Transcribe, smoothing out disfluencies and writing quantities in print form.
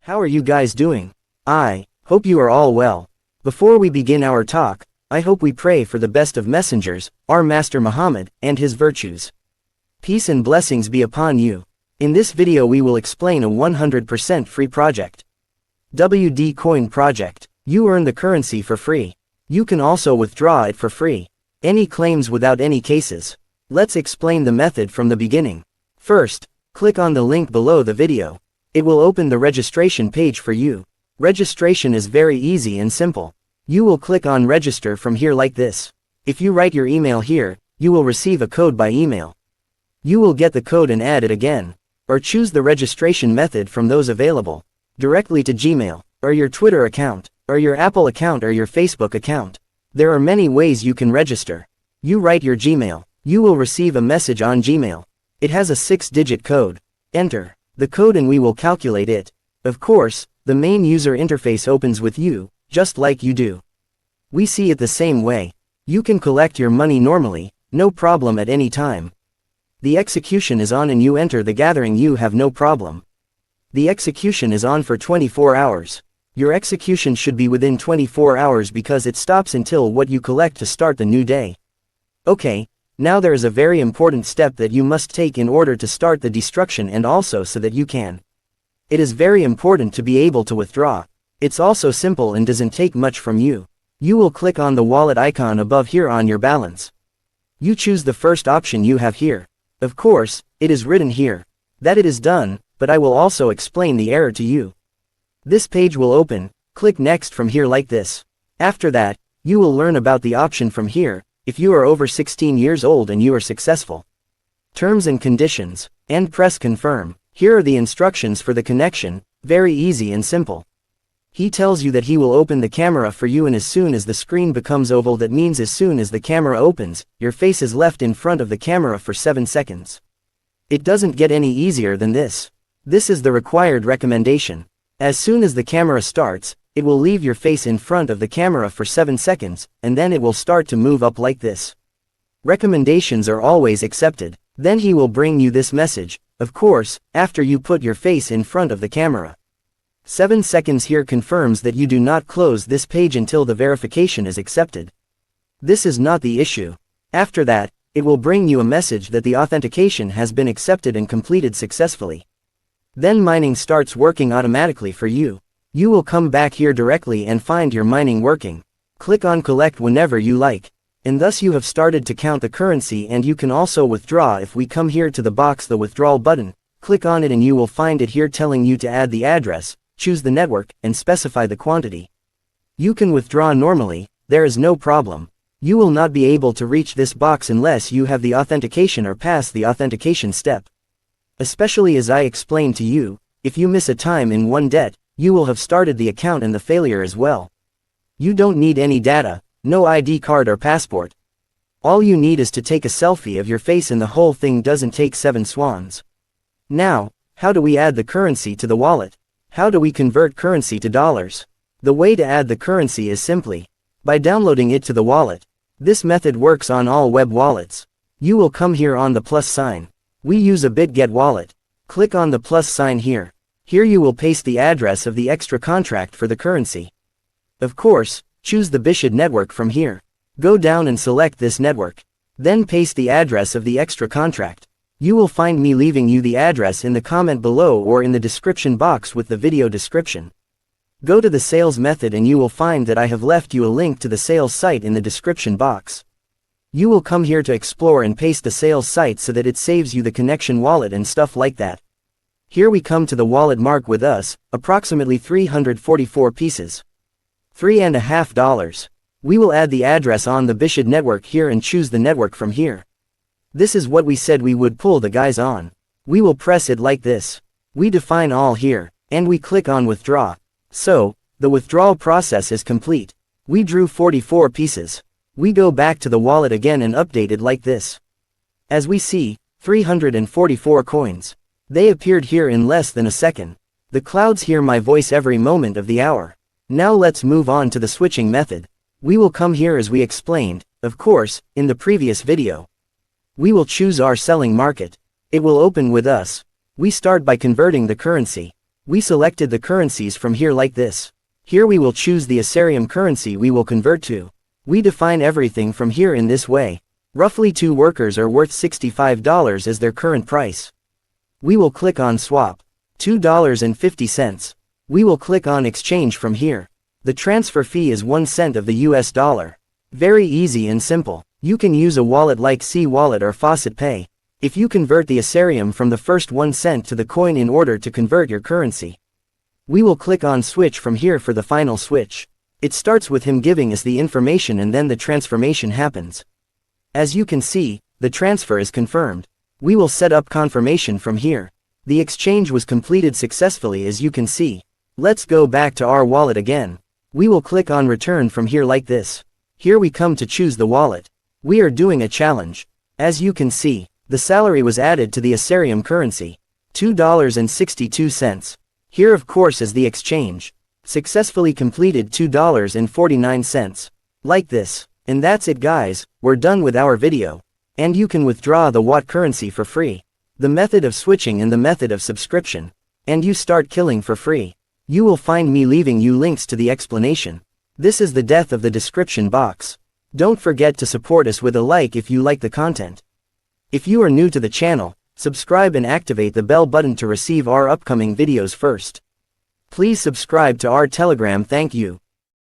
How are you guys doing? I hope you are all well. Before we begin our talk, I hope we pray for the best of messengers, our Master Muhammad, and his virtues. Peace and blessings be upon you. In this video we will explain a 100% free project. WD Coin project. You earn the currency for free. You can also withdraw it for free. Any claims without any cases. Let's explain the method from the beginning. First, click on the link below the video. It will open the registration page for you. Registration is very easy and simple. You will click on register from here like this. If you write your email here, you will receive a code by email. You will get the code and add it again. Or choose the registration method from those available. Directly to Gmail, or your Twitter account, or your Apple account or your Facebook account. There are many ways you can register. You write your Gmail. You will receive a message on Gmail. It has a 6-digit code. Enter the code and we will calculate it. Of course, the main user interface opens with you, just like you do. We see it the same way. You can collect your money normally, no problem at any time. The execution is on and you enter the gathering, you have no problem. The execution is on for 24 hours. Your execution should be within 24 hours because it stops until what you collect to start the new day. Okay. Now there is a very important step that you must take in order to start the destruction and also so that you can. It is very important to be able to withdraw. It's also simple and doesn't take much from you. You will click on the wallet icon above here on your balance. You choose the first option you have here. Of course, it is written here that it is done, but I will also explain the error to you. This page will open, click next from here like this. After that, you will learn about the option from here. If you are over 16 years old and you are successful. Terms and conditions, and press confirm. Here are the instructions for the connection, very easy and simple. He tells you that he will open the camera for you and as soon as the screen becomes oval, that means as soon as the camera opens, your face is left in front of the camera for 7 seconds. It doesn't get any easier than this. This is the required recommendation. As soon as the camera starts, it will leave your face in front of the camera for 7 seconds, and then it will start to move up like this. Recommendations are always accepted. Then he will bring you this message, of course, after you put your face in front of the camera. 7 seconds here confirms that you do not close this page until the verification is accepted. This is not the issue. After that, it will bring you a message that the authentication has been accepted and completed successfully. Then mining starts working automatically for you. You will come back here directly and find your mining working. Click on collect whenever you like. And thus you have started to count the currency and you can also withdraw. If we come here to the box, the withdrawal button, click on it and you will find it here telling you to add the address, choose the network, and specify the quantity. You can withdraw normally, there is no problem. You will not be able to reach this box unless you have the authentication or pass the authentication step. Especially as I explained to you, if you miss a time in one debt, you will have started the account and the failure as well. You don't need any data, no ID card or passport. All you need is to take a selfie of your face and the whole thing doesn't take 7 swans. Now, how do we add the currency to the wallet? How do we convert currency to dollars? The way to add the currency is simply by downloading it to the wallet. This method works on all web wallets. You will come here on the plus sign. We use a BitGet wallet. Click on the plus sign here. Here you will paste the address of the extra contract for the currency. Of course, choose the Bishid network from here. Go down and select this network. Then paste the address of the extra contract. You will find me leaving you the address in the comment below or in the description box with the video description. Go to the sales method and you will find that I have left you a link to the sales site in the description box. You will come here to explore and paste the sales site so that it saves you the connection wallet and stuff like that. Here we come to the wallet mark with us, approximately 344 pieces. $3.50. We will add the address on the Bishid network here and choose the network from here. This is what we said we would pull the guys on. We will press it like this. We define all here, and we click on withdraw. So, the withdrawal process is complete. We drew 44 pieces. We go back to the wallet again and update it like this. As we see, 344 coins. They appeared here in less than a second. The clouds hear my voice every moment of the hour. Now let's move on to the switching method. We will come here as we explained, of course, in the previous video. We will choose our selling market. It will open with us. We start by converting the currency. We selected the currencies from here like this. Here we will choose the Ethereum currency we will convert to. We define everything from here in this way. Roughly 2 workers are worth $65 as their current price. We will click on swap. $2.50. We will click on exchange from here. The transfer fee is 1 cent of the US dollar. Very easy and simple. You can use a wallet like C Wallet or Faucet Pay. If you convert the Ethereum from the first 1 cent to the coin in order to convert your currency. We will click on switch from here for the final switch. It starts with him giving us the information and then the transformation happens. As you can see, the transfer is confirmed. We will set up confirmation from here. The exchange was completed successfully as you can see. Let's go back to our wallet again. We will click on return from here like this. Here we come to choose the wallet. We are doing a challenge. As you can see, the salary was added to the Ethereum currency. $2.62. Here of course is the exchange. Successfully completed $2.49. Like this. And that's it guys, we're done with our video. And you can withdraw the Watt currency for free. The method of switching and the method of subscription. And you start killing for free. You will find me leaving you links to the explanation. This is the death of the description box. Don't forget to support us with a like if you like the content. If you are new to the channel, subscribe and activate the bell button to receive our upcoming videos first. Please subscribe to our Telegram. Thank you.